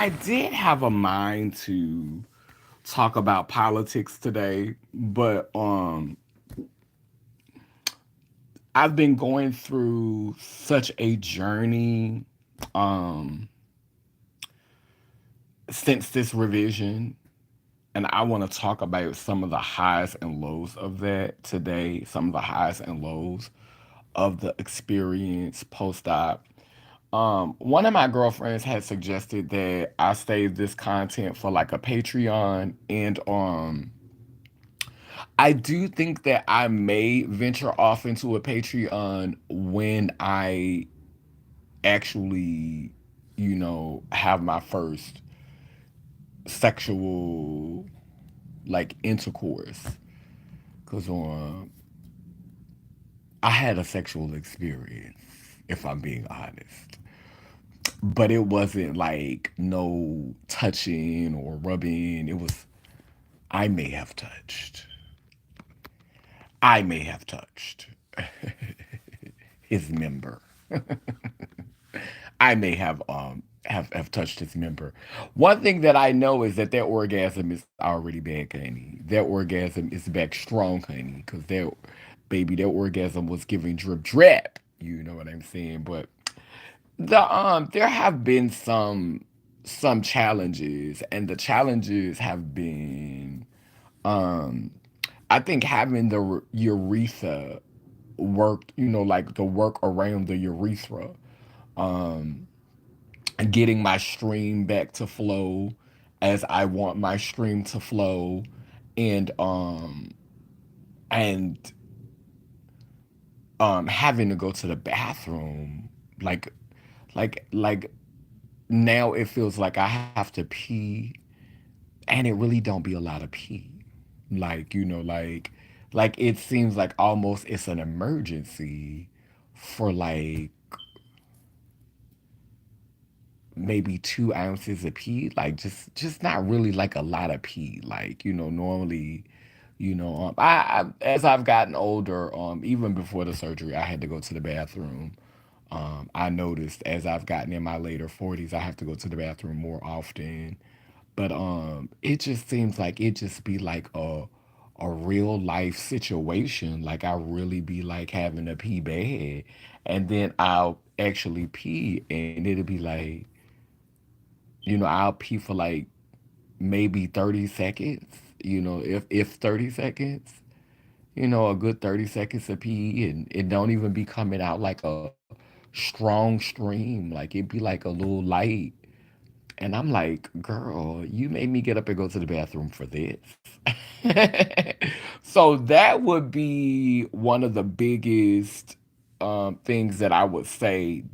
I did have a mind to talk about politics today, but I've been going through such a journey um since this revision, and I want to talk about some of the highs and lows of that today, some of the highs and lows of the experience post-op. One of my girlfriends had suggested that I save this content for like a Patreon, and I do think that I may venture off into a Patreon when I actually, have my first sexual like intercourse. Cause I had a sexual experience, if I'm being honest. But it wasn't like no touching or rubbing. It was I may have touched. I may have touched his member. I may have touched his member. One thing that I know is that their orgasm is already back, honey. Their orgasm is back strong, honey, because their orgasm was giving drip drip. You know what I'm saying? But there have been some challenges, and the challenges have been um I think having the urethra worked, like the work around the urethra, um, getting my stream back to flow as I want my stream to flow, and and having to go to the bathroom, like like now it feels like I have to pee, and it really don't be a lot of pee, like like it seems like almost it's an emergency for like maybe 2 ounces of pee, like just not really like a lot of pee, like normally, as I've gotten older, even before the surgery I had to go to the bathroom. I noticed as I've gotten in my later 40s I have to go to the bathroom more often. But it just seems like it just be like a real life situation. Like I really be like having to pee bad, and then I'll actually pee, and it'll be like, I'll pee for like maybe 30 seconds. If 30 seconds, a good 30 seconds of pee, and it don't even be coming out like a strong stream. Like it be like a little light. And I'm like, girl, you made me get up and go to the bathroom for this. So that would be one of the biggest things that I would say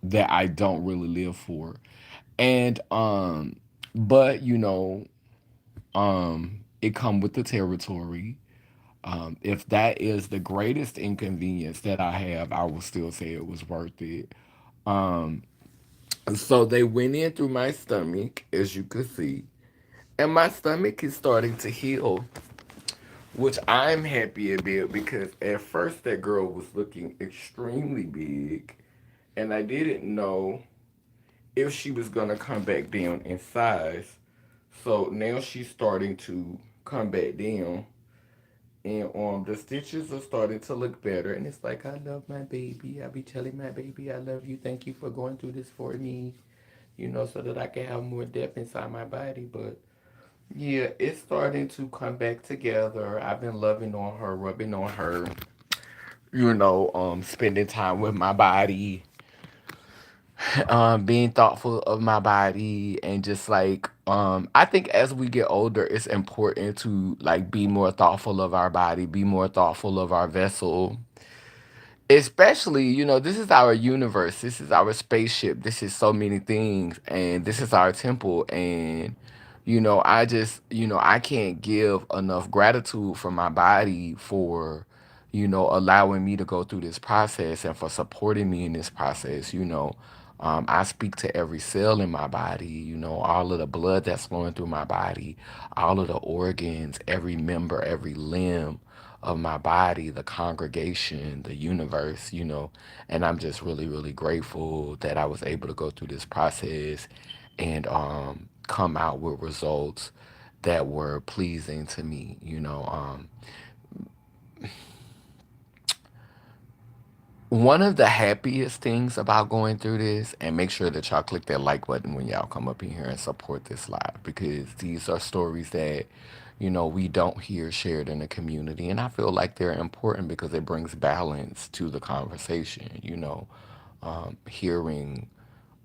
that I don't really live for. And but it come with the territory. If that is the greatest inconvenience that I have, I will still say it was worth it. Um, so they went in through my stomach, as you could see, and my stomach is starting to heal, which I'm happy about because at first that girl was looking extremely big, and I didn't know if she was gonna come back down in size. So now she's starting to come back down, and the stitches are starting to look better. And it's like, I love my baby. I be telling my baby I love you. Thank you for going through this for me. So that I can have more depth inside my body. But yeah, it's starting to come back together. I've been loving on her, rubbing on her, spending time with my body, being thoughtful of my body, and just like I think as we get older it's important to like be more thoughtful of our body, be more thoughtful of our vessel. Especially, this is our universe, this is our spaceship, this is so many things, and this is our temple. And I just, I can't give enough gratitude for my body for, allowing me to go through this process and for supporting me in this process. I speak to every cell in my body, all of the blood that's flowing through my body, all of the organs, every member, every limb of my body, the congregation, the universe. And I'm just really, really grateful that I was able to go through this process and come out with results that were pleasing to me. One of the happiest things about going through this, and make sure that y'all click that like button when y'all come up in here and support this live, because these are stories that, we don't hear shared in the community. And I feel like they're important because it brings balance to the conversation, hearing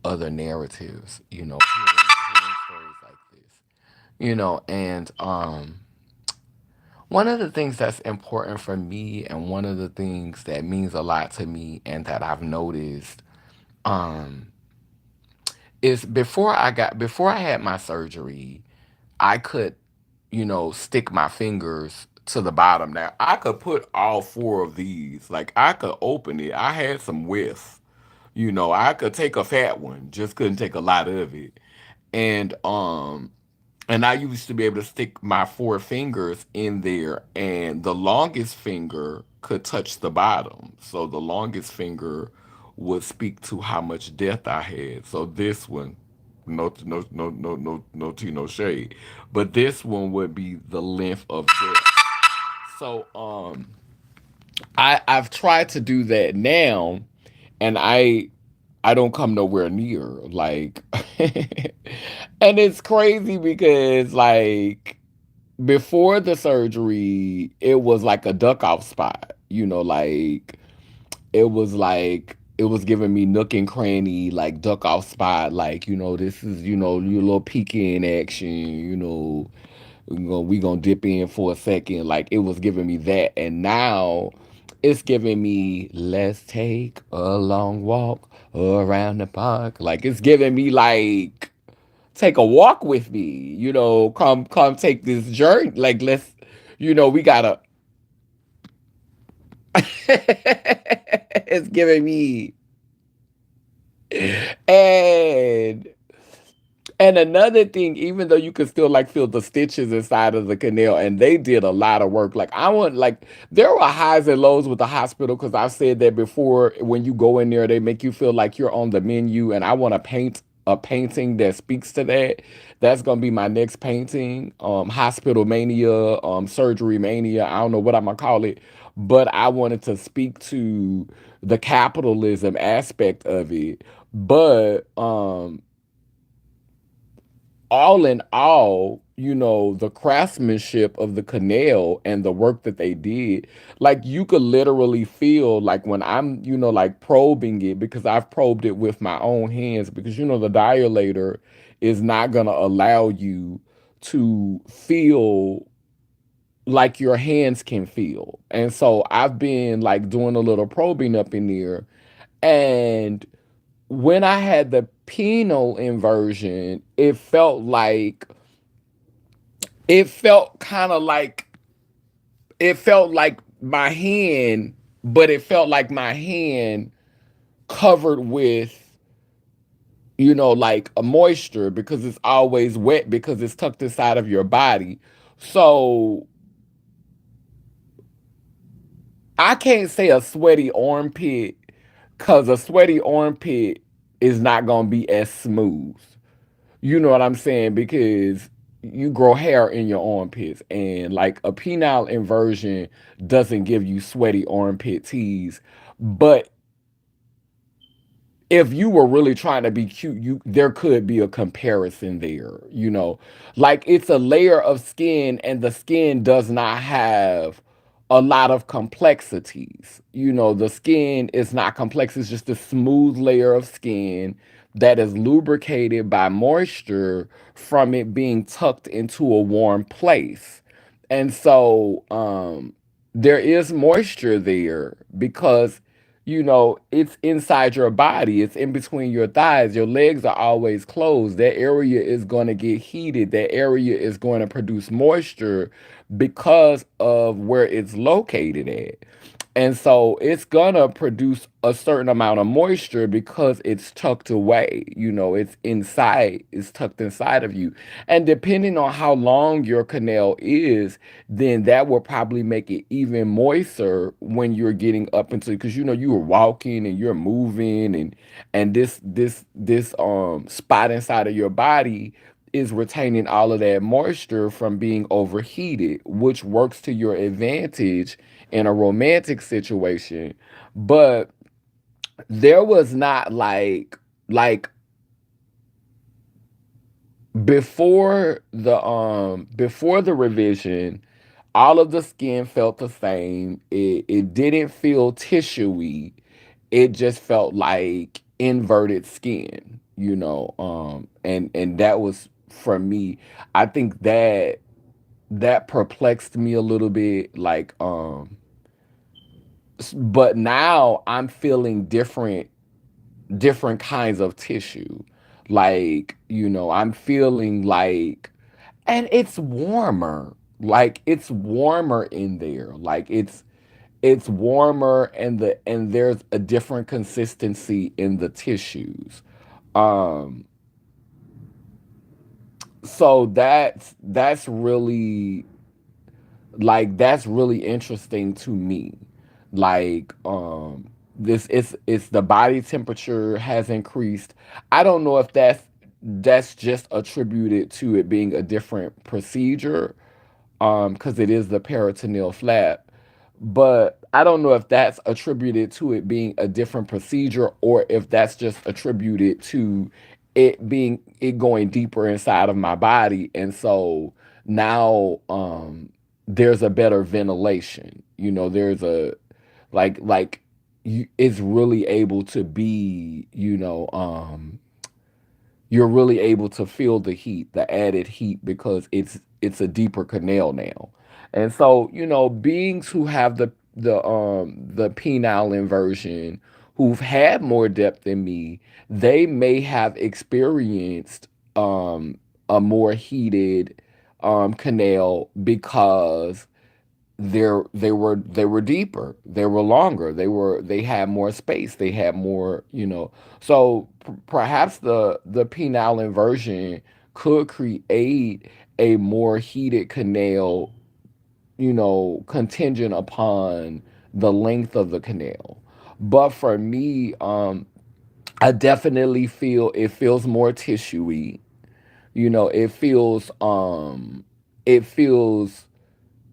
other narratives, hearing stories like this, and one of the things that's important for me, and one of the things that means a lot to me, and that I've noticed, um, is before I had my surgery, I could, stick my fingers to the bottom. Now I could put all four of these, like I could open it. I had some width, I could take a fat one, just couldn't take a lot of it. And and I used to be able to stick my four fingers in there, and the longest finger could touch the bottom. So the longest finger would speak to how much depth I had. So this one, no tea, no shade, but this one would be the length of depth. So I've tried to do that now, and I don't come nowhere near like, and it's crazy because like before the surgery, it was like a duck off spot. Like it was giving me nook and cranny, like duck off spot. Like this is your little peek in action. We gonna dip in for a second. Like it was giving me that, and now it's giving me let's take a long walk around the park. Like it's giving me like take a walk with me. Come take this journey. Like let's, we gotta. It's giving me and And another thing, even though you could still like feel the stitches inside of the canal, and they did a lot of work. Like I want, like there were highs and lows with the hospital because I've said that before. When you go in there, they make you feel like you're on the menu, and I want to paint a painting that speaks to that. That's gonna be my next painting. Hospital mania, surgery mania. I don't know what I'm gonna call it, but I wanted to speak to the capitalism aspect of it. But all in all, the craftsmanship of the canal and the work that they did, like you could literally feel like when I'm, like probing it, because I've probed it with my own hands, because the dilator is not gonna allow you to feel like your hands can feel. And so I've been like doing a little probing up in there. And when I had the penile inversion, it felt kind of like it felt like my hand, but it felt like my hand covered with like a moisture because it's always wet because it's tucked inside of your body. So I can't say a sweaty armpit because a sweaty armpit is not gonna be as smooth. You know what I'm saying? Because you grow hair in your armpits, and like a penile inversion doesn't give you sweaty armpit tees. But if you were really trying to be cute, there could be a comparison there, like it's a layer of skin, and the skin does not have a lot of complexities. The skin is not complex, it's just a smooth layer of skin that is lubricated by moisture from it being tucked into a warm place. And so there is moisture there because it's inside your body. It's in between your thighs. Your legs are always closed. That area is going to get heated. That area is going to produce moisture because of where it's located at. And so it's gonna produce a certain amount of moisture because it's tucked away. It's inside, it's tucked inside of you. And depending on how long your canal is, then that will probably make it even moister when you're getting up into, because you are walking and you're moving, and this spot inside of your body is retaining all of that moisture from being overheated, which works to your advantage in a romantic situation. But there was not like before the revision, all of the skin felt the same. It didn't feel tissuey. It just felt like inverted skin, and that was for me. I think that perplexed me a little bit, but now I'm feeling different kinds of tissue. I'm feeling like, and it's warmer. Like it's warmer in there. Like it's warmer, and there's a different consistency in the tissues. Um so that's really interesting to me. This it's the body temperature has increased. I don't know if that's just attributed to it being a different procedure, because it is the peritoneal flap. But I don't know if that's attributed to it being a different procedure, or if that's just attributed to it going deeper inside of my body. And so now there's a better ventilation. There's a like it's really able to be, you're really able to feel the heat, the added heat, because it's a deeper canal now. And so, beings who have the penile inversion, who've had more depth than me, they may have experienced a more heated canal, because they were deeper, they were longer, they had more space, they had more, so perhaps the penile inversion could create a more heated canal, contingent upon the length of the canal. But for me, I definitely feel it feels more tissuey. It feels it feels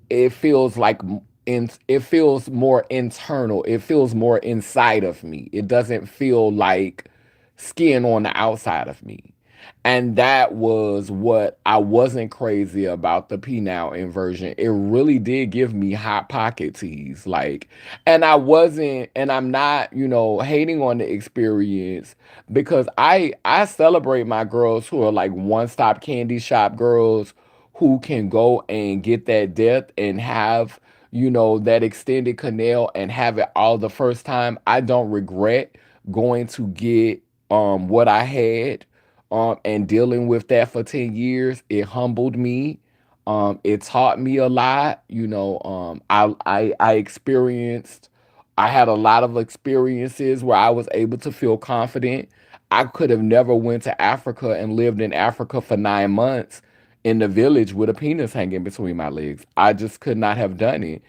it feels like it feels more internal. It feels more inside of me. It doesn't feel like skin on the outside of me. And that was what I wasn't crazy about the penile inversion. It really did give me hot pocket tease. And I'm not, hating on the experience, because I celebrate my girls who are like one-stop candy shop girls, who can go and get that depth and have, that extended canal and have it all the first time. I don't regret going to get what I had, and dealing with that for 10 years. It humbled me. It taught me a lot. I experienced, I had a lot of experiences where I was able to feel confident. I could have never went to Africa and lived in Africa for 9 months in the village with a penis hanging between my legs. I just could not have done it.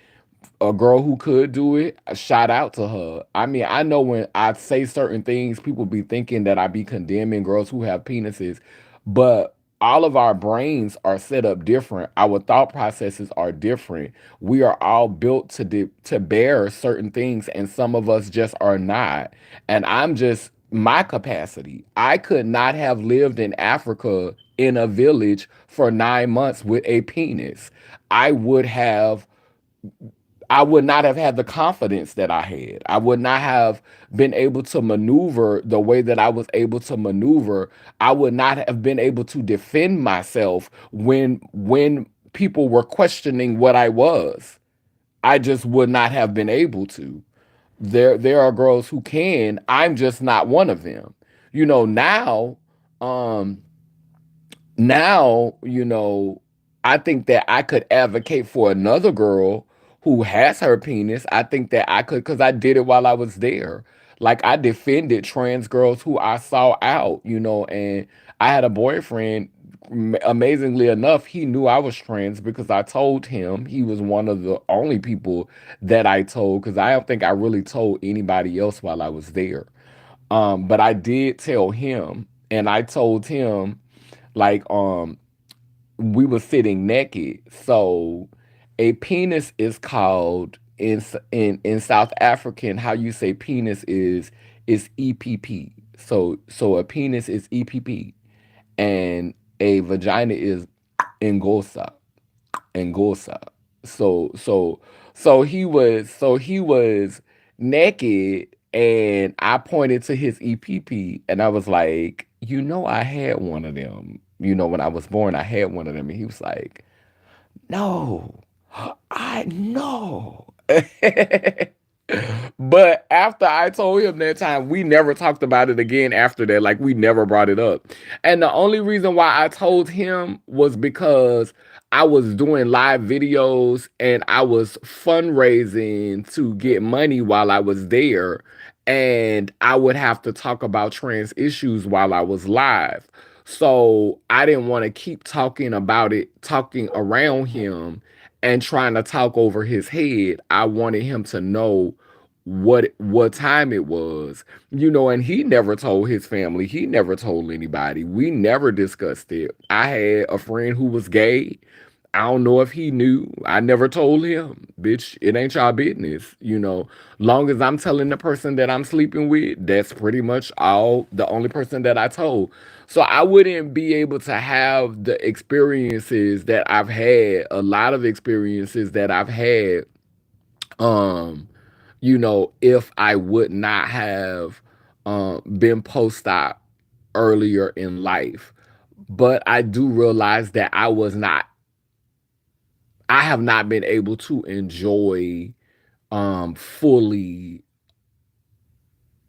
A girl who could do it, a shout out to her. I mean, I know when I say certain things, people be thinking that I be condemning girls who have penises, but all of our brains are set up different. Our thought processes are different. We are all built to bear certain things, and some of us just are not. And I'm just my capacity. I could not have lived in Africa in a village for 9 months with a penis. I would have I would not have had the confidence that I had. I would not have been able to maneuver the way that I was able to maneuver. I would not have been able to defend myself when people were questioning what I was. I just would not have been able to. There are girls who can. I'm just not one of them. Now, um now, I think that I could advocate for another girl who has her penis, I think that I could, because I did it while I was there. Like I defended trans girls who I saw out, and I had a boyfriend. Amazingly enough, he knew I was trans because I told him. He was one of the only people that I told, because I don't think I really told anybody else while I was there. But I did tell him, and I told him, like, we were sitting naked. So a penis is called in South African, how you say penis is EPP. So a penis is EPP, and a vagina is Ngosa. Ngosa. So so so he was naked, and I pointed to his EPP, and I was like, I had one of them. When I was born, I had one of them. And he was like, no, I know. But after I told him that time, we never talked about it again after that. Like, we never brought it up. And the only reason why I told him was because I was doing live videos and I was fundraising to get money while I was there. And I would have to talk about trans issues while I was live. So I didn't want to keep talking about it, talking around him and trying to talk over his head. I wanted him to know what time it was. And he never told his family. He never told anybody. We never discussed it. I had a friend who was gay. I don't know if he knew. I never told him. Bitch, it ain't y'all business. Long as I'm telling the person that I'm sleeping with, that's pretty much all the only person that I told. So I wouldn't be able to have the experiences that I've had, a lot of experiences that I've had, um, if I would not have been post-op earlier in life. But I do realize that I have not been able to enjoy fully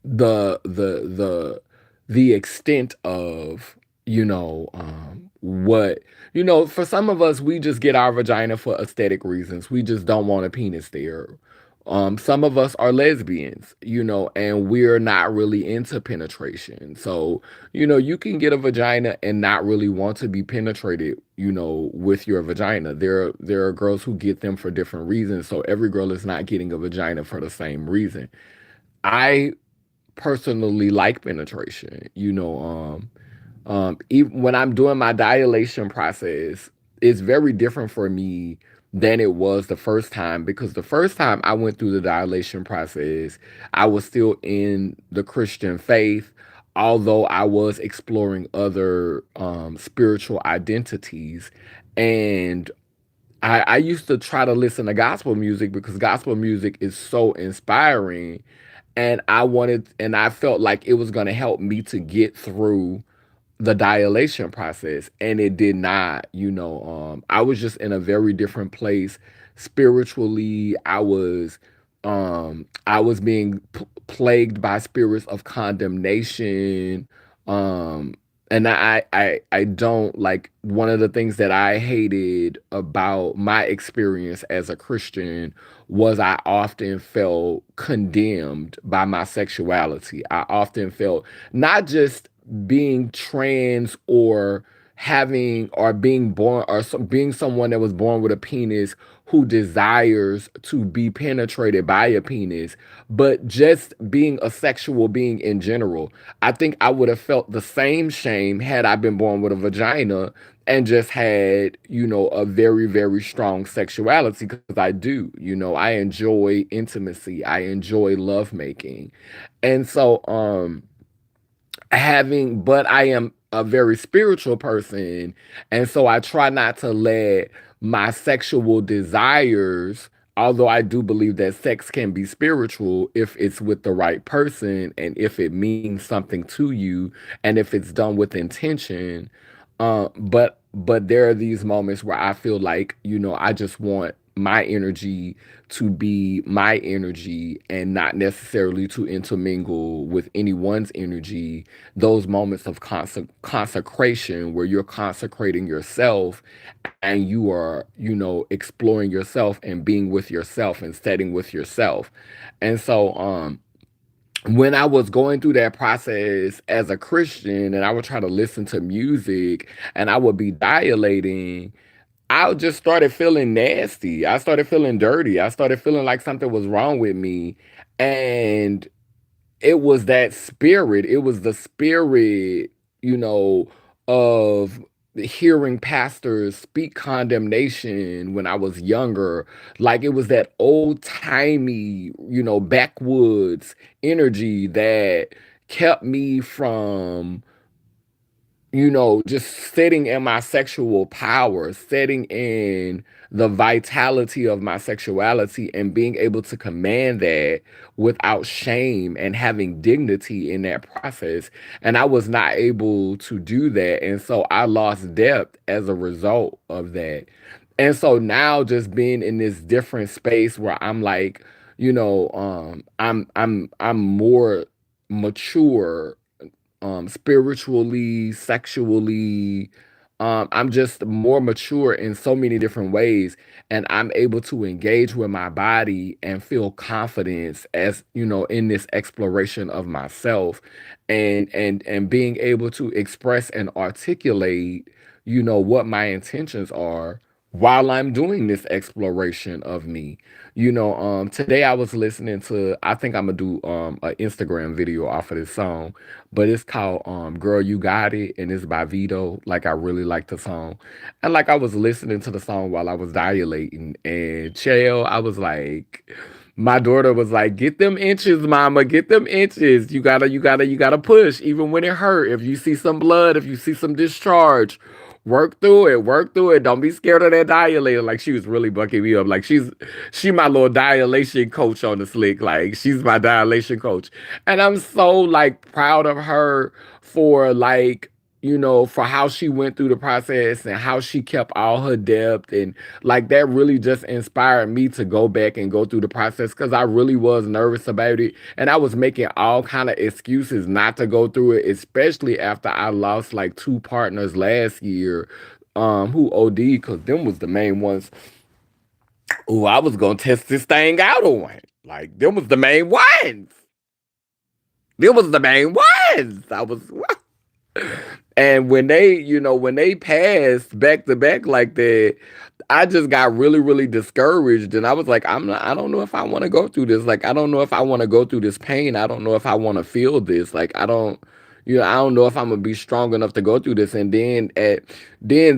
the the extent of what for some of us, we just get our vagina for aesthetic reasons. We just don't want a penis there. Some of us are lesbians, and we're not really into penetration. So you can get a vagina and not really want to be penetrated, with your vagina. There are girls who get them for different reasons, so every girl is not getting a vagina for the same reason. I personally like penetration. Even when I'm doing my dilation process, it's very different for me than it was the first time, because the first time I went through the dilation process, I was still in the Christian faith, although I was exploring other spiritual identities. And I used to try to listen to gospel music because gospel music is so inspiring, and I felt like it was going to help me to get through the dilation process, and it did not. I was just in a very different place spiritually. I was being plagued by spirits of condemnation. um and I don't like, one of the things that I hated about my experience as a Christian was I often felt condemned by my sexuality. I often felt, not just being trans or having or being born or being someone that was born with a penis who desires to be penetrated by a penis, but just being a sexual being in general. I think I would have felt the same shame had I been born with a vagina and just had, a very, very strong sexuality, because I do. I enjoy intimacy. I enjoy lovemaking. And so, but I am a very spiritual person, and so I try not to let my sexual desires, although I do believe that sex can be spiritual if it's with the right person and if it means something to you and if it's done with intention. But there are these moments where I feel like, I just want my energy to be my energy and not necessarily to intermingle with anyone's energy. Those moments of consecration where you're consecrating yourself and you are, exploring yourself and being with yourself and setting with yourself. And so, when I was going through that process as a Christian and I would try to listen to music and I would be dilating, I just started feeling nasty. I started feeling dirty. I started feeling like something was wrong with me. And it was that spirit. It was the spirit, you know, of hearing pastors speak condemnation when I was younger. Like it was that old timey, backwoods energy that kept me from just sitting in my sexual power, sitting in the vitality of my sexuality and being able to command that without shame and having dignity in that process. And I was not able to do that. And so I lost depth as a result of that. And so now just being in this different space where I'm like, I'm more mature spiritually, sexually. I'm just more mature in so many different ways, and I'm able to engage with my body and feel confidence as in this exploration of myself, and being able to express and articulate, what my intentions are while I'm doing this exploration of me. Today I was listening to, I think I'm gonna do an Instagram video off of this song, but it's called Girl You Got It, and it's by Vito. Like I really like the song. And like I was listening to the song while I was dilating, and Chael, I was like, my daughter was like, "Get them inches, mama, get them inches. You gotta push, even when it hurt. If you see some blood, if you see some discharge, work through it. Don't be scared of that dilator." Like she was really bucking me up. Like she my little dilation coach on the slick. Like she's my dilation coach. And I'm so like proud of her for like, for how she went through the process and how she kept all her depth. And like that really just inspired me to go back and go through the process because I really was nervous about it. And I was making all kind of excuses not to go through it, especially after I lost like two partners last year who OD, because them was the main ones who I was gonna test this thing out on. Like them was the main ones. Them was the main ones. I was And when they passed back to back like that, I just got really, really discouraged. And I was like, I don't know if I want to go through this. Like, I don't know if I want to go through this pain. I don't know if I want to feel this. Like, I don't know if I'm gonna be strong enough to go through this. And then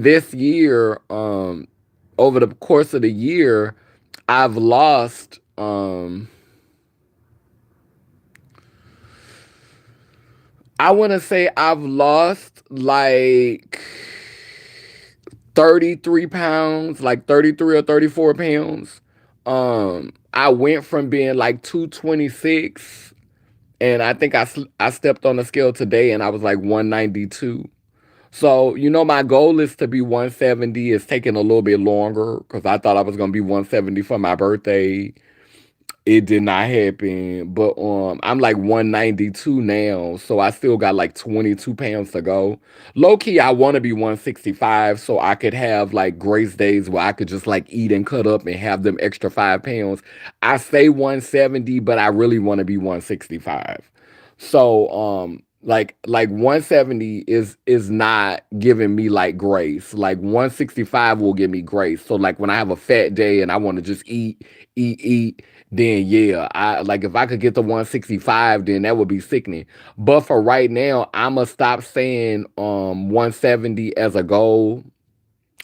this year, over the course of the year, I've lost, I want to say I've lost like 33 pounds, like 33 or 34 pounds. I went from being like 226, and I think I stepped on the scale today and I was like 192. So, my goal is to be 170. It's taking a little bit longer because I thought I was going to be 170 for my birthday. It did not happen, but I'm like 192 now, so I still got like 22 pounds to go. Low key, I want to be 165 so I could have like grace days where I could just like eat and cut up and have them extra 5 pounds. I say 170, but I really want to be 165. So like 170 is not giving me like grace. Like 165 will give me grace. So like when I have a fat day and I want to just eat, then yeah, I like if I could get to 165, then that would be sickening. But for right now, I'ma stop saying 170 as a goal.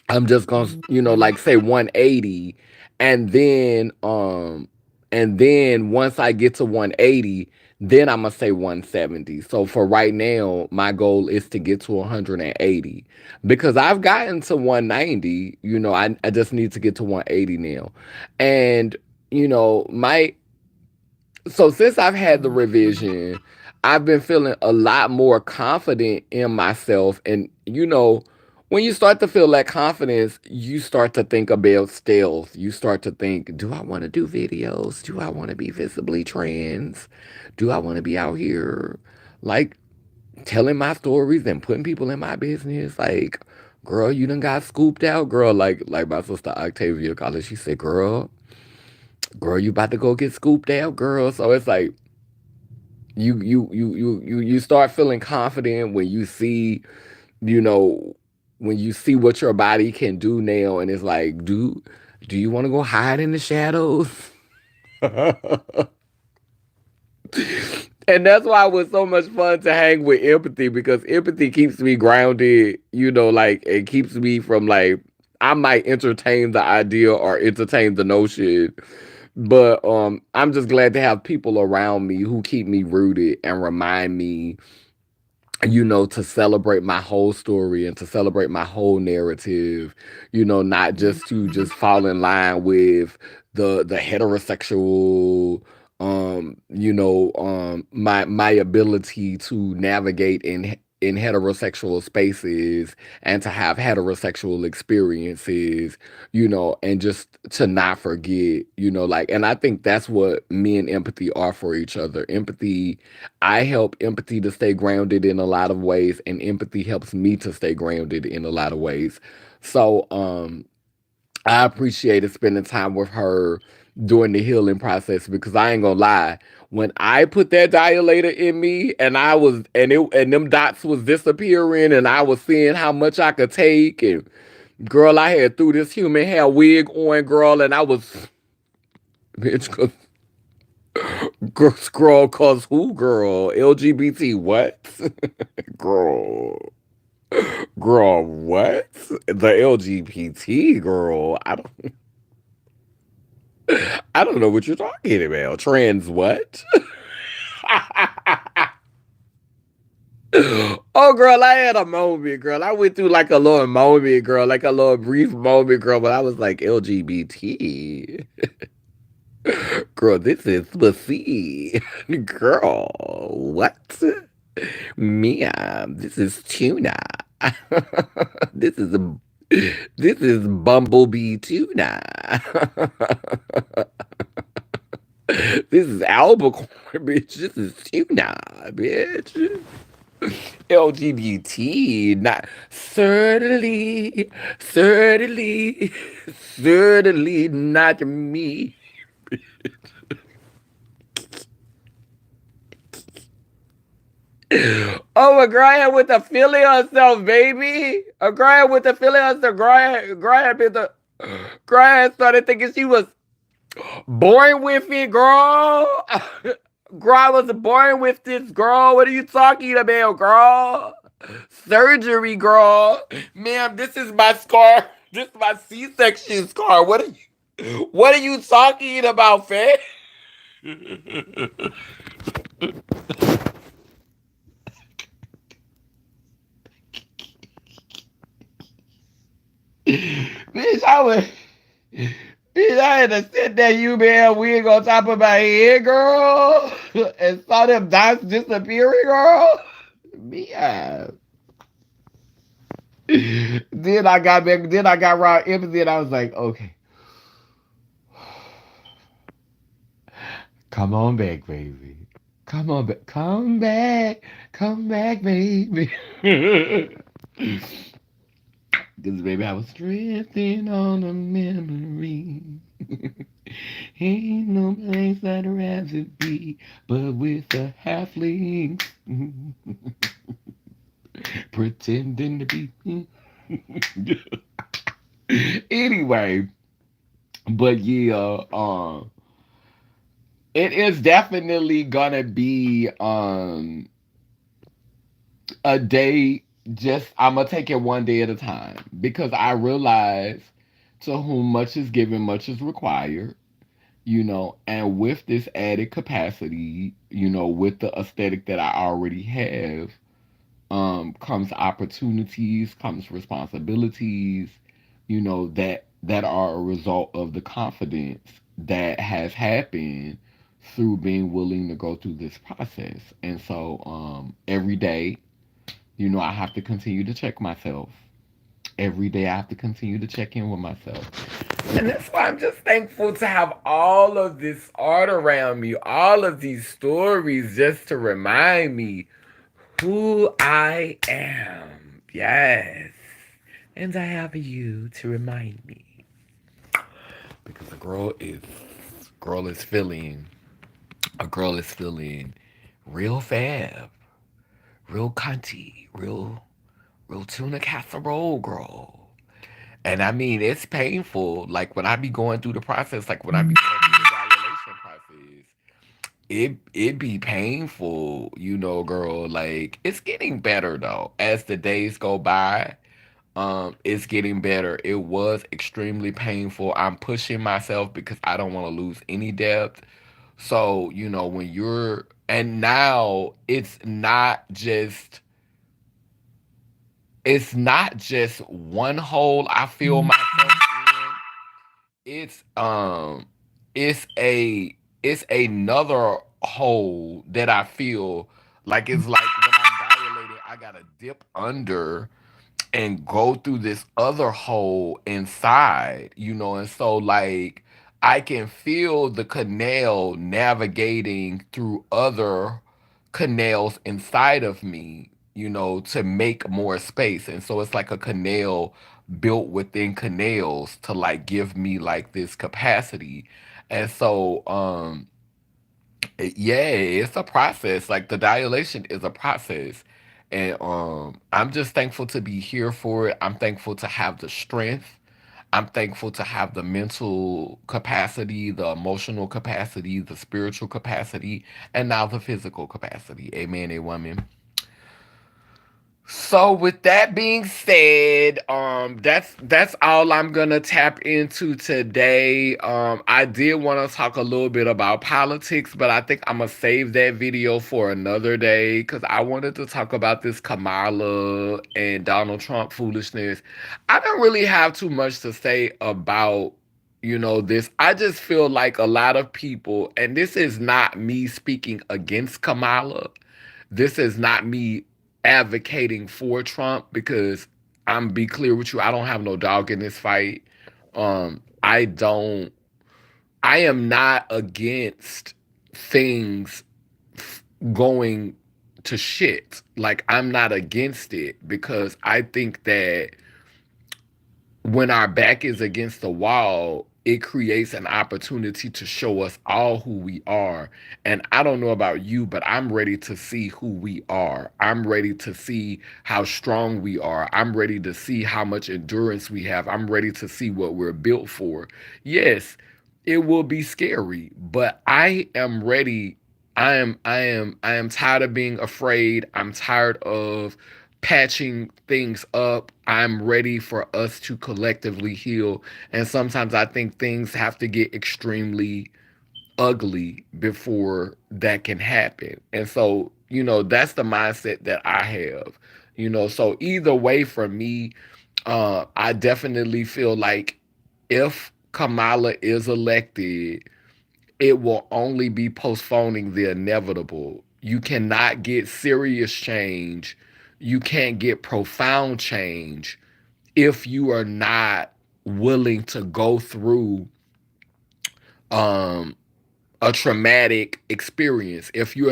I'm just gonna, like say 180, and then once I get to 180, then I'm gonna say 170. So for right now, my goal is to get to 180 because I've gotten to 190. I just need to get to 180 now, and my so since I've had the revision, I've been feeling a lot more confident in myself, and when you start to feel that confidence, you start to think about stealth. You start to think, do I want to do videos? Do I want to be visibly trans? Do I want to be out here like telling my stories and putting people in my business? Like, girl, you done got scooped out, girl. Like my sister Octavia called it. She said, girl, you about to go get scooped out, girl. So it's like you start feeling confident when you see, you know, when you see what your body can do now, and it's like, do you want to go hide in the shadows? And that's why it was so much fun to hang with empathy, because empathy keeps me grounded, like it keeps me from like I might entertain the idea or entertain the notion, but I'm just glad to have people around me who keep me rooted and remind me, to celebrate my whole story and to celebrate my whole narrative, not just to just fall in line with the heterosexual, my ability to navigate in heterosexual spaces and to have heterosexual experiences, and just to not forget, like, and I think that's what me and empathy are for each other. I help empathy to stay grounded in a lot of ways, and empathy helps me to stay grounded in a lot of ways. So, I appreciated spending time with her during the healing process, because I ain't gonna lie, when I put that dilator in me and I was and them dots was disappearing and I was seeing how much I could take, and girl, I had threw this human hair wig on, girl, and I was bitch, girl, cause who, girl? LGBT what? Girl. Girl, what? The LGBT girl. I don't know what you're talking about. Trans what? Oh, girl, I had a moment, girl. I went through like a little moment, girl, like a little brief moment, girl, but I was like, LGBT. Girl, this is the C. Girl, what? Mia, this is tuna. this is this is bumblebee tuna. This is albacore, bitch. This is tuna, bitch. LGBT, not certainly, certainly not me. Oh, a girl with a feeling herself, baby. A girl with a feeling herself. Girl started thinking she was born with it, girl. Girl, I was born with this, girl. What are you talking about, girl? Surgery, girl. Ma'am, this is my scar. This is my C-section scar. What are you talking about, fam? Bitch, I had to sit that UBL wig on top of my head, girl, and saw them dots disappearing, girl. Yeah. Then I got back. Then I got around empathy, and I was like, okay, come on back, baby. Come on back. Come back. Come back, baby. Because, baby, I was drifting on a memory. Ain't no place I'd rather be but with the halflings. Pretending to be. Anyway, but yeah, it is definitely gonna be a day. Just I'm gonna take it one day at a time, because I realize to whom much is given, much is required. And with this added capacity, with the aesthetic that I already have, comes opportunities, comes responsibilities, that are a result of the confidence that has happened through being willing to go through this process. And so every day, I have to continue to check myself. Every day I have to continue to check in with myself. And that's why I'm just thankful to have all of this art around me, all of these stories just to remind me who I am. Yes. And I have you to remind me. Because a girl is feeling a girl is feeling real fab, real cunty, real tuna casserole girl. And I mean, it's painful. Like when I be going through the process, like when I be going through the dilation process, it be painful, girl. Like it's getting better though as the days go by. It's getting better. It was extremely painful. I'm pushing myself because I don't want to lose any depth. So, when you're and now it's not just one hole I feel myself in. It's another hole that I feel like it's like when I'm dilated, I gotta dip under and go through this other hole inside, and so like I can feel the canal navigating through other canals inside of me, to make more space. And so it's like a canal built within canals to like give me like this capacity. And so yeah, it's a process. Like the dilation is a process. And I'm just thankful to be here for it. I'm thankful to have the strength. I'm thankful to have the mental capacity, the emotional capacity, the spiritual capacity, and now the physical capacity. Amen, a woman. So with that being said, that's all I'm gonna tap into today. I did want to talk a little bit about politics, but I think I'm gonna save that video for another day because I wanted to talk about this Kamala and Donald Trump foolishness. I don't really have too much to say about this. I just feel like a lot of people, and this is not me speaking against Kamala. This is not me advocating for Trump because I'm be clear with you, I don't have no dog in this fight. I don't I am not against things going to shit. Like I'm not against it because I think that when our back is against the wall, it creates an opportunity to show us all who we are. And I don't know about you, but I'm ready to see who we are. I'm ready to see how strong we are. I'm ready to see how much endurance we have. I'm ready to see what we're built for. Yes, it will be scary, but I am ready. I am tired of being afraid. I'm tired of patching things up. I'm ready for us to collectively heal. And sometimes I think things have to get extremely ugly before that can happen. And so, that's the mindset that I have. So either way for me, I definitely feel like if Kamala is elected, it will only be postponing the inevitable. You cannot get serious change. You can't get profound change if you are not willing to go through um a traumatic experience. If you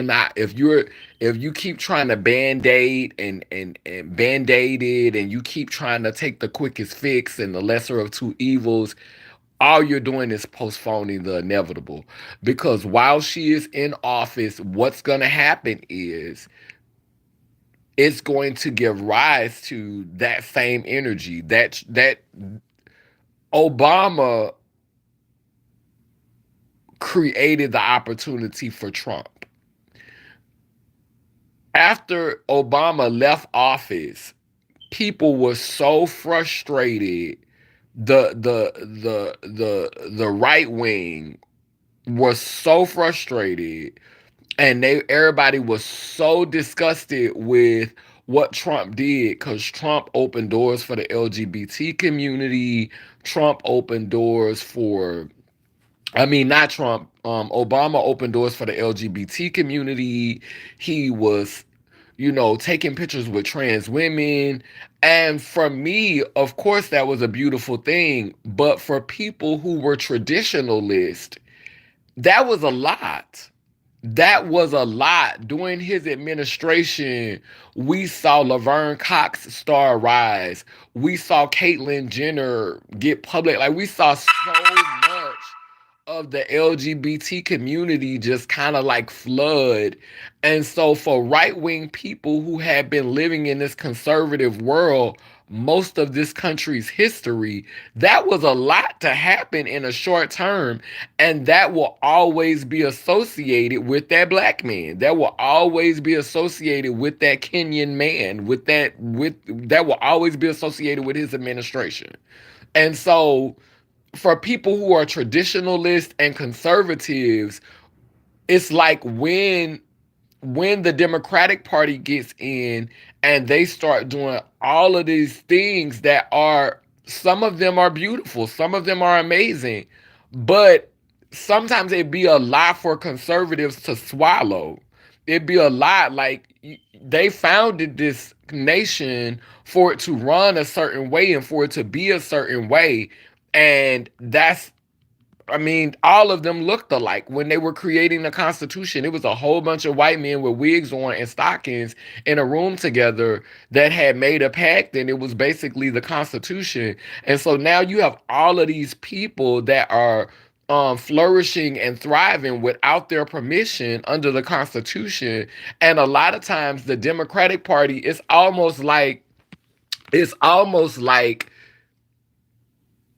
keep trying to band-aid and band-aid it and you keep trying to take the quickest fix and the lesser of two evils, all you're doing is postponing the inevitable. Because while she is in office, what's going to happen is it's going to give rise to that same energy that Obama created the opportunity for Trump. After Obama left office, people were so frustrated. The right wing was so frustrated, and everybody was so disgusted with what Trump did because Trump opened doors for the LGBT community. Trump opened doors for, I mean, not Trump. Obama opened doors for the LGBT community. He was, taking pictures with trans women. And for me, of course, that was a beautiful thing. But for people who were traditionalists, that was a lot. That was a lot. During his administration, we saw Laverne Cox star rise. We saw Caitlyn Jenner get public. Like, we saw so much of the LGBT community just kind of like flood. And so, for right wing people who have been living in this conservative world most of this country's history, that was a lot to happen in a short term. And that will always be associated with that black man. That will always be associated with that Kenyan man, that will always be associated with his administration. And so, for people who are traditionalists and conservatives, it's like when the Democratic Party gets in and they start doing all of these things that are, some of them are beautiful, some of them are amazing, but sometimes it'd be a lot for conservatives to swallow. It'd be a lot. Like, they founded this nation for it to run a certain way and for it to be a certain way. And that's, I mean, all of them looked alike. When they were creating the Constitution, it was a whole bunch of white men with wigs on and stockings in a room together that had made a pact, and it was basically the Constitution. And so now you have all of these people that are flourishing and thriving without their permission under the Constitution. And a lot of times, the Democratic Party is almost like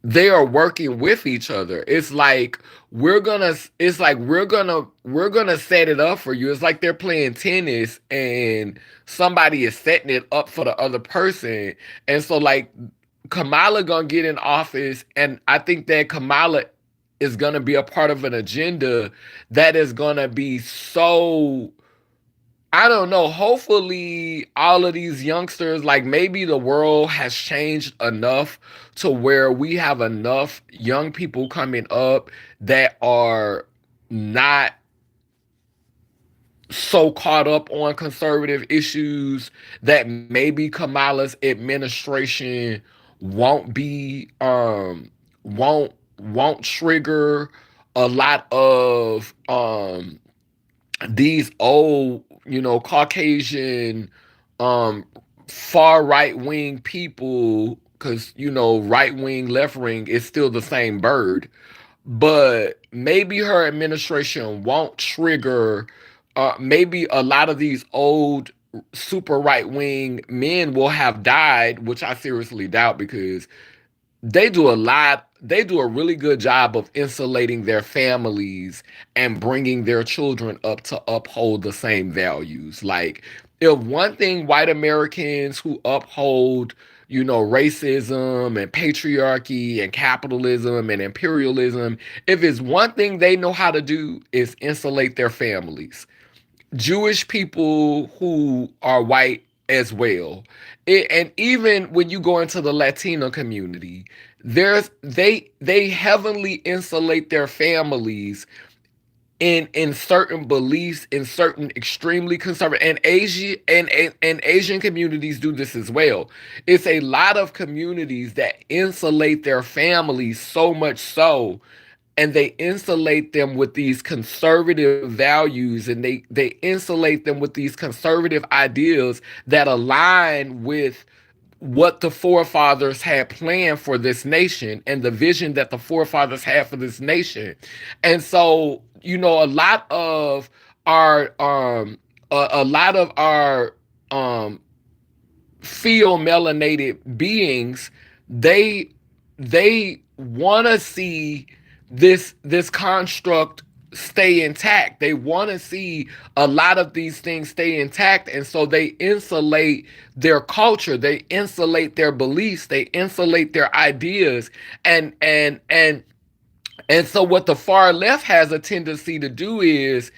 they are working with each other. It's like we're gonna set it up for you. It's like they're playing tennis and somebody is setting it up for the other person. And so, like, Kamala gonna get in office, and I think that Kamala is gonna be a part of an agenda that is gonna be so, I don't know. Hopefully, all of these youngsters, like, maybe the world has changed enough to where we have enough young people coming up that are not so caught up on conservative issues that maybe Kamala's administration won't be won't trigger a lot of these old, Caucasian, um, far right wing people, because, right wing, left wing is still the same bird. But maybe her administration won't trigger, maybe a lot of these old super right wing men will have died, which I seriously doubt, because they do a really good job of insulating their families and bringing their children up to uphold the same values. Like, if one thing white Americans who uphold, racism and patriarchy and capitalism and imperialism, if it's one thing they know how to do, is insulate their families. Jewish people who are white as well. And even when you go into the Latino community, they heavily insulate their families in certain beliefs, in certain extremely conservative, and Asian communities do this as well. It's a lot of communities that insulate their families, so much so, and they insulate them with these conservative values, and they insulate them with these conservative ideals that align with what the forefathers had planned for this nation and the vision that the forefathers had for this nation. And so, a lot of our a lot of our feel melanated beings, they they want to see this construct stay intact. They want to see a lot of these things stay intact, and so they insulate their culture, they insulate their beliefs, they insulate their ideas, and so what the far left has a tendency to do is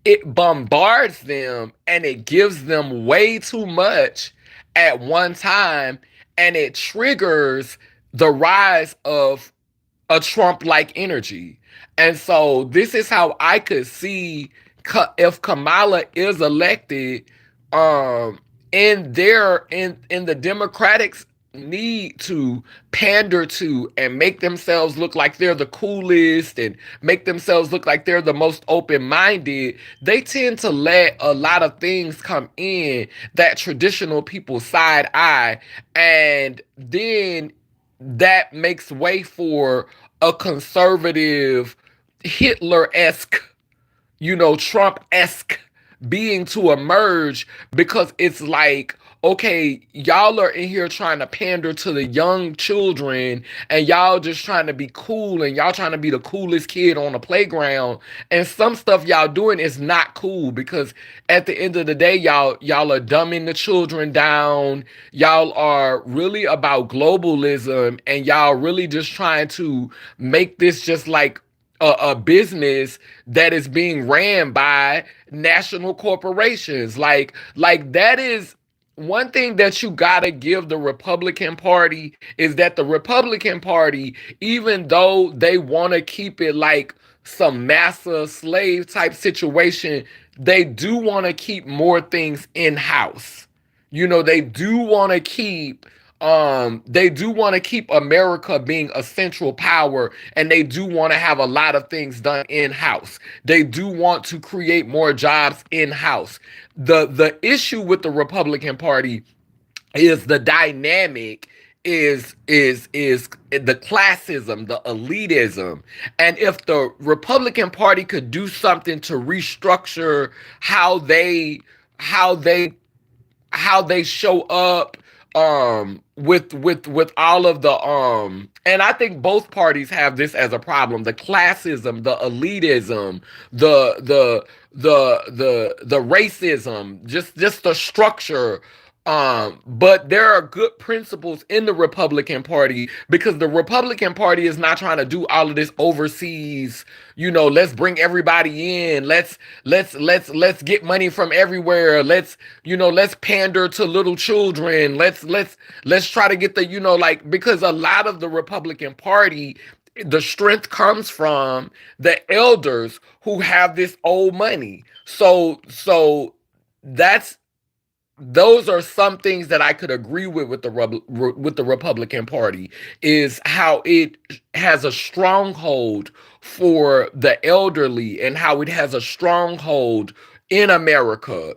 it bombards them and it gives them way too much at one time, and it triggers the rise of a Trump like energy. And so this is how I could see, if Kamala is elected, um in the Democrats need to pander to and make themselves look like they're the coolest and make themselves look like they're the most open-minded. They tend to let a lot of things come in that traditional people side eye, and then that makes way for a conservative Hitler-esque, Trump-esque being to emerge, because it's like, okay, y'all are in here trying to pander to the young children, and y'all just trying to be cool, and y'all trying to be the coolest kid on the playground, and some stuff y'all doing is not cool, because at the end of the day, y'all are dumbing the children down. Y'all are really about globalism, and y'all really just trying to make this just like a business that is being ran by national corporations. Like that is one thing that you gotta give the Republican Party, is that the Republican Party, even though they want to keep it like some massa slave type situation, they do want to keep more things in house. They do want to keep America being a central power, and they do want to have a lot of things done in house. They do want to create more jobs in house. The issue with the Republican Party is the dynamic, is the classism, the elitism. And if the Republican Party could do something to restructure how how they they show up, with all of the, and I think both parties have this as a problem: the classism, the elitism, the racism, just the structure. But there are good principles in the Republican Party, because the Republican Party is not trying to do all of this overseas, let's bring everybody in, let's get money from everywhere, let's pander to little children, let's try to get the, like, because a lot of the Republican Party, the strength comes from the elders who have this old money. So that's those are some things that I could agree with with the Republican Party, is how it has a stronghold for the elderly, and how it has a stronghold in America,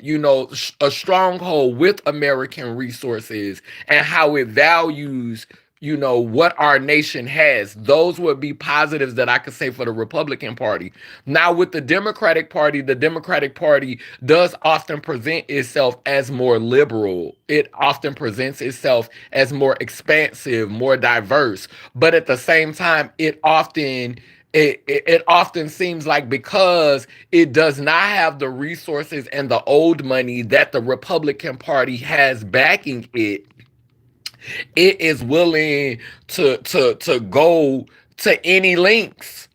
a stronghold with American resources, and how it values, what our nation has. Those would be positives that I could say for the Republican Party. Now, with the Democratic Party does often present itself as more liberal. It often presents itself as more expansive, more diverse. But at the same time, it often seems like, because it does not have the resources and the old money that the Republican Party has backing it, it is willing to go to any lengths,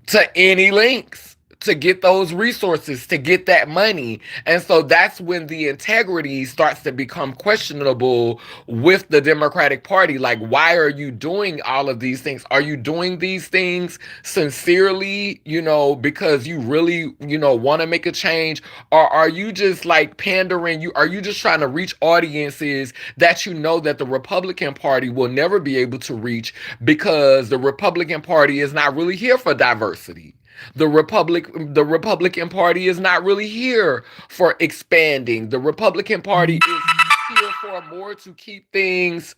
to get those resources, to get that money. And so that's when the integrity starts to become questionable with the Democratic Party. Like, why are you doing all of these things? Are you doing these things sincerely, because you really, want to make a change? Or are you just like pandering? Are you just trying to reach audiences that that the Republican Party will never be able to reach, because the Republican Party is not really here for diversity? The Republican Party is not really here for expanding. The Republican Party is here for more to keep things,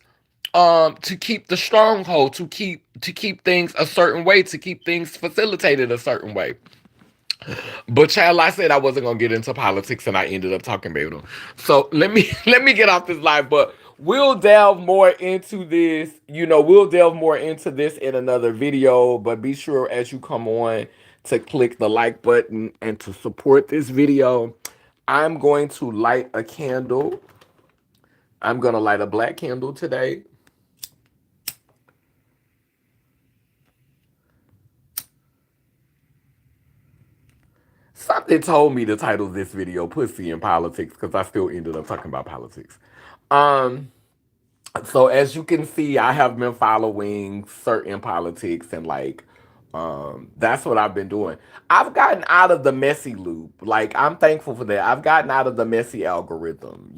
to keep the stronghold, to keep things a certain way, to keep things facilitated a certain way. But child, I said I wasn't gonna get into politics, and I ended up talking about them. So let me get off this live. But we'll delve more into this. We'll delve more into this in another video. But be sure, as you come on, to click the like button and to support this video. I'm going to light a candle. I'm gonna light a black candle today. Something told me to title this video "Pussy in Politics," because I still ended up talking about politics. Um, so as you can see, I have been following certain politics, and like, That's what I've been doing. I've gotten out of the messy loop. Like I'm thankful for that. I've gotten out of the messy algorithm.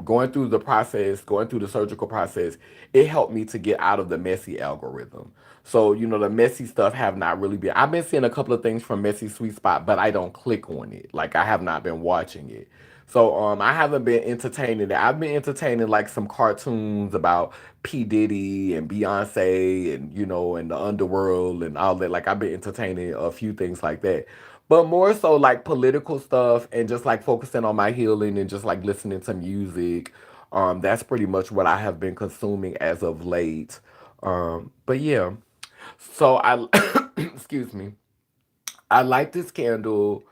Going through the process, going through the surgical process, it helped me to get out of the messy algorithm. So, the messy stuff have not really been. I've been seeing a couple of things from Messy Sweet Spot, but I don't click on it. Like I have not been watching it. So I haven't been entertaining it. I've been entertaining like some cartoons about P. Diddy and Beyonce and and the underworld and all that. Like I've been entertaining a few things like that. But more so like political stuff and just like focusing on my healing and just like listening to music. That's pretty much what I have been consuming as of late. But yeah. So I excuse me. I light this candle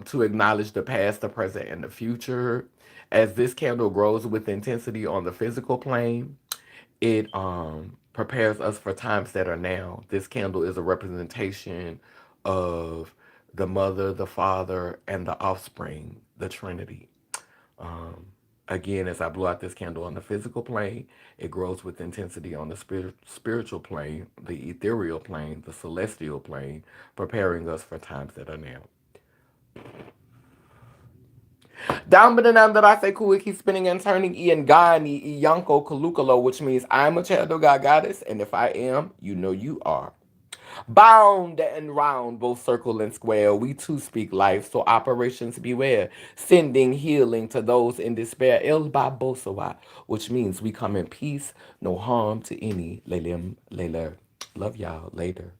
to acknowledge the past, the present, and the future. As this candle grows with intensity on the physical plane, it prepares us for times that are now. This candle is a representation of the mother, the father, and the offspring, the Trinity. Um, Again, as I blow out this candle on the physical plane, it grows with intensity on the spiritual plane, the ethereal plane, the celestial plane, preparing us for times that are now. Down that I say cool, keep spinning and turning Ian Gani, Iyanko Kalukalo, which means I'm a child of God goddess, and if I am, you know you are. Bound and round, both circle and square, we too speak life, so operations beware, sending healing to those in despair. El Babosawa, which means we come in peace, no harm to any. Lelim, Layla. Love y'all. Later.